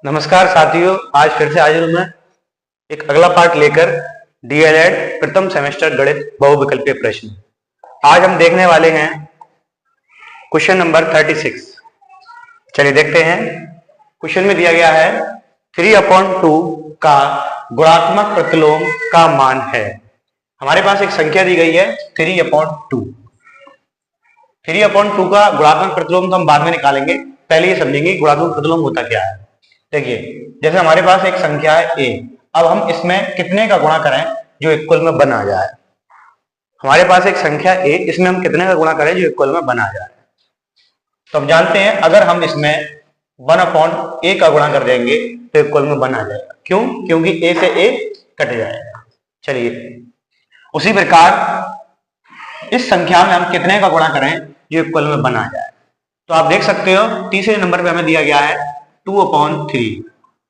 नमस्कार साथियों, आज फिर से हाजिर हूं मैं एक अगला पार्ट लेकर डीएलएड प्रथम सेमेस्टर गणित बहुविकल्पीय प्रश्न। आज हम देखने वाले हैं क्वेश्चन नंबर 36। चलिए देखते हैं। क्वेश्चन में दिया गया है 3/2 का गुणात्मक प्रतिलोम का मान है। हमारे पास एक संख्या दी गई है 3/2। 3/2 का गुणात्मक प्रतिलोम तो हम बाद में निकालेंगे, पहले ये समझेंगे गुणात्मक प्रतिलोम होता क्या है। देखिए, जैसे हमारे पास एक संख्या है a, अब हम इसमें कितने का गुणा करें जो इक्वल में 1 आ जाए। हमारे पास एक संख्या a, इसमें हम कितने का गुणा करें जो इक्वल में 1 आ जाए। तो हम जानते हैं अगर हम इसमें 1/a का गुणा कर देंगे तो इक्वल में 1 आ जाएगा। क्यों? क्योंकि a से a कट जाएगा। चलिए, उसी प्रकार इस संख्या में हम कितने का गुणा करें जो इक्वल में 1 आ जाए। तो आप देख सकते हो तीसरे नंबर पे हमें दिया गया है 2/3।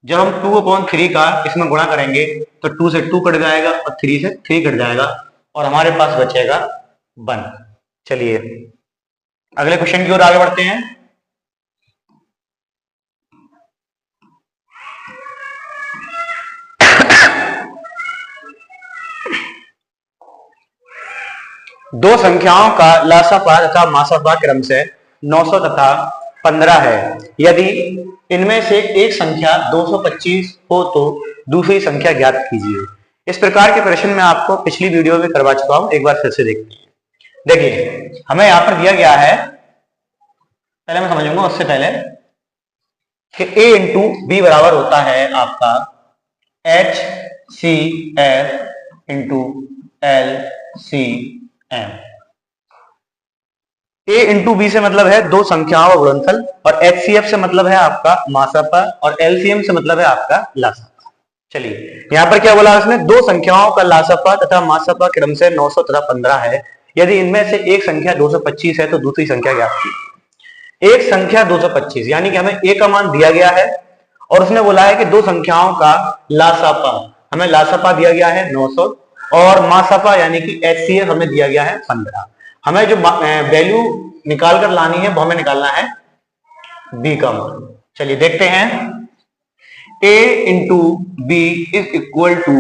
जब हम 2/3 का इसमें गुणा करेंगे तो 2 से 2 कट जाएगा और 3 से 3 कट जाएगा और हमारे पास बचेगा 1। चलिए अगले क्वेश्चन की ओर आगे बढ़ते हैं। दो संख्याओं का लासापा तथा मासापा क्रम से 900 तथा 15 है। यदि इनमें से एक संख्या 225 हो तो दूसरी संख्या ज्ञात कीजिए। इस प्रकार के प्रश्न मैं आपको पिछली वीडियो में करवा चुका हूं, एक बार फिर से देखते हैं। देखिए, हमें यहां पर दिया गया है, पहले मैं समझूंगा उससे पहले कि a इंटू बी बराबर होता है आपका HCF into LCM। a into B से मतलब है दो संख्याओं का गुणनफल और HCF से मतलब है आपका मासापा और LCM से मतलब है आपका लासापा। चलिए, यहां पर क्या बोला उसने, दो संख्याओं का लासापा तथा मासापा क्रम से 900 तथा 15 है। यदि इनमें से एक संख्या 225 है तो दूसरी संख्या ज्ञात कीजिए। एक संख्या 225 यानी कि हमें a का मान दिया गया है और उसने बोला है कि दो संख्याओं का लासापा, हमें लासापा दिया गया है 900 और मासापा यानी कि HCF हमें दिया गया है 15। हमें जो वैल्यू निकाल कर लानी है वो हमें निकालना है b का मान। चलिए देखते हैं। a into B is equal to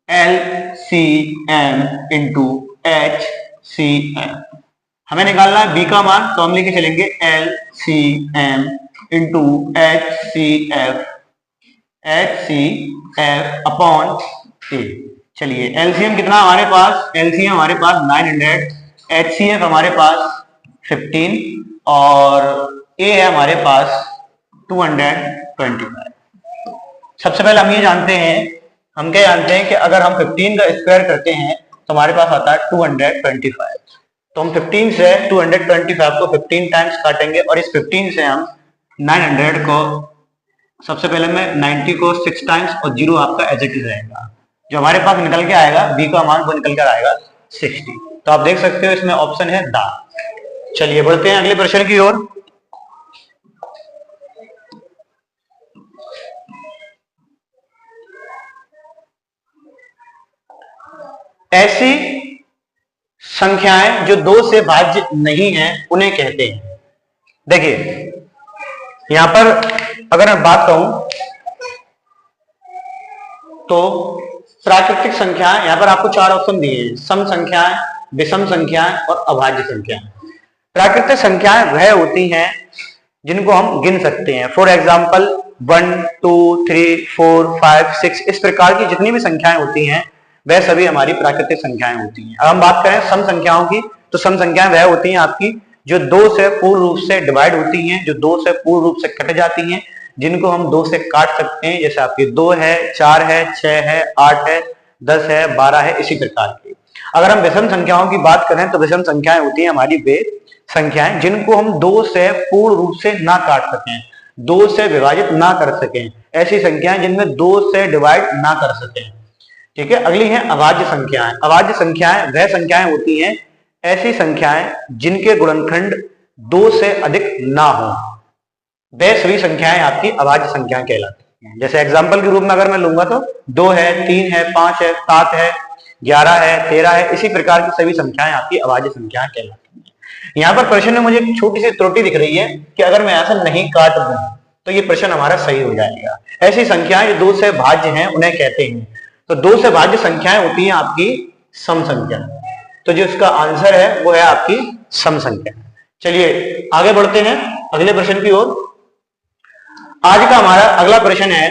LCM into HCM। हमें निकालना है b का मान, तो हम लेके चलेंगे LCM into HCF upon a। चलिए, LCM कितना हमारे पास, LCM हमारे पास 900, HCF हमारे पास 15 और A है हमारे पास 225। सबसे पहले हम ये जानते हैं, हम क्या जानते हैं कि अगर हम 15 का स्क्वायर करते हैं तो हमारे पास आता है 225। तो हम 15 से 225 को 15 टाइम्स काटेंगे और इस 15 से हम 900 को, सबसे पहले में 90 को 6 टाइम्स और 0 आपका एज इट इज रहेगा। जो हमारे पास निकल के आएगा b का मान वो निकल कर आएगा 60। तो आप देख सकते हो इसमें ऑप्शन है दा। चलिए बढ़ते हैं अगले प्रश्न की ओर। ऐसी संख्याएं जो 2 से भाज्य नहीं है उन्हें कहते हैं। देखिए, यहां पर अगर मैं बात कहूं तो प्राकृतिक संख्याएं, यहां पर आपको 4 ऑप्शन दिए हैं, सम संख्याएं, विषम संख्याएं और अभाज्य संख्याएं। प्राकृतिक संख्याएं वह होती हैं जिनको हम गिन सकते हैं। फॉर एग्जाम्पल 1 2 3 4 5 6 इस प्रकार की जितनी भी संख्याएं होती हैं वह सभी हमारी प्राकृतिक संख्याएं होती हैं। अब हम बात करें सम संख्याओं की, तो सम संख्याएं वह होती हैं आपकी जो 2 से पूर्ण रूप से डिवाइड होती हैं, जो 2 से पूर्ण रूप से कट जाती हैं, जिनको हम 2 से काट सकते हैं। जैसे आपकी 2 है, 4 है, 6 है, 8 है, 10 है, 12 है, इसी प्रकार की। अगर हम विषम संख्याओं की बात करें तो विषम संख्याएं होती हैं हमारी वे संख्याएं जिनको हम 2 से पूर्ण रूप से ना काट सकें, 2 से विभाजित ना कर सकें, ऐसी संख्याएं जिनमें 2 से डिवाइड ना कर सकें। ठीक है। अगली है अभाज्य संख्याएं। अभाज्य संख्याएं वह संख्याएं होती हैं, ऐसी संख्याएं जिनके गुणनखंड 2 से अधिक ना हो, वह सभी संख्याएं आपकी अभाज्य संख्याएं कहलाती हैं। जैसे एग्जांपल के रूप में अगर मैं लूंगा तो 2 है, 3 है, 5 है, 7 है, 11 है, 13 है, इसी प्रकार की सभी संख्याएं आपकी अभाज्य संख्याएं कहलाती हैं। यहाँ पर प्रश्न में मुझे एक छोटी सी त्रुटि दिख रही है कि अगर मैं ऐसा नहीं काट दूं तो ये प्रश्न हमारा सही हो जाएगा। ऐसी संख्याएं जो 2 से भाज्य हैं उन्हें कहते हैं। तो 2 से भाज्य संख्याएं होती हैं आपकी सम संख्या। तो जो इसका आंसर है वो है आपकी सम संख्या। चलिए आगे बढ़ते हैं अगले प्रश्न की ओर। आज का हमारा अगला प्रश्न है